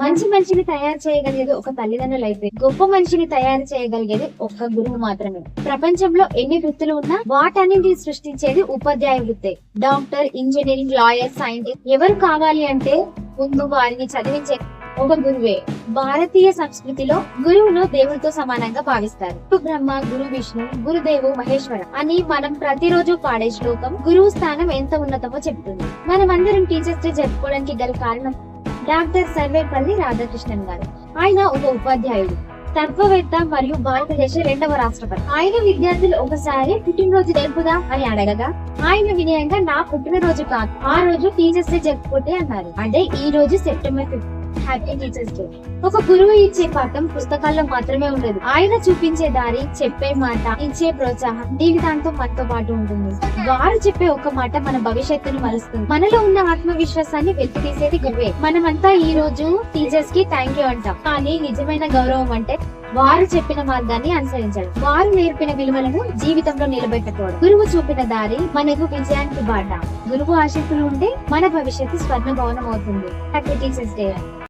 మంచి మనిషిని తయారు చేయగలిగేది ఒక తల్లిదండ్రులు అయితే, గొప్ప మనిషిని తయారు చేయగలిగేది ఒక్క గురువు మాత్రమే. ప్రపంచంలో ఎన్ని వృత్తులు ఉన్నా వాటన్నింటిని సృష్టించేది ఉపాధ్యాయ వృత్తే. డాక్టర్, ఇంజనీరింగ్, లాయర్, సైంటిస్ట్ ఎవరు కావాలి అంటే ముందు వారిని చదివించే ఒక గురువే. భారతీయ సంస్కృతిలో గురువును దేవుడితో సమానంగా భావిస్తారు. గురు బ్రహ్మ, గురు విష్ణు, గురుదేవు మహేశ్వర అని మనం ప్రతిరోజు పాడే శ్లోకం గురువు స్థానం ఎంత ఉన్నతమో చెప్తుంది. మనం అందరం టీచర్స్ డే జరుపుకోవడానికి గల కారణం డాక్టర్ సర్వేపల్లి రాధాకృష్ణన్ గారు. ఆయన ఒక ఉపాధ్యాయుడు, తత్వవేత్త మరియు భారతదేశ 2వ రాష్ట్రపతి. ఆయన విద్యార్థులు ఒకసారి పుట్టినరోజు జరుపుదా అని అడగగా ఆయన వినయంగా నా పుట్టినరోజు కాదు, ఆ రోజు టీచర్స్ డే జరుపుకోండి అన్నారు. అంటే ఈ రోజు సెప్టెంబర్ 5. Happy teachers day. ఒక గురువు ఇచ్చే పాఠం పుస్తకాల్లో మాత్రమే ఉండదు. ఆయన చూపించే దారి, చెప్పే మాట, ఇచ్చే ప్రోత్సాహం జీవితాంతం మనతో పాటు ఉంటుంది. వారు చెప్పే ఒక మాట మన భవిష్యత్తును మలుస్తుంది. మనలో ఉన్న ఆత్మవిశ్వాసాన్ని వెలికి తీసేది గురువే. మనమంతా ఈ రోజు టీచర్స్ కి థ్యాంక్ యూ అంటాం, కానీ నిజమైన గౌరవం అంటే వారు చెప్పిన మార్గాన్ని అనుసరించడం, వారు నేర్పిన విలువలను జీవితంలో నిలబెట్టుకోవడం. గురువు చూపిన దారి మనకు విజయానికి బాట. గురువు ఆశీస్సులు ఉంటే మన భవిష్యత్తు స్వర్ణ భవనం అవుతుంది. Happy teachers day.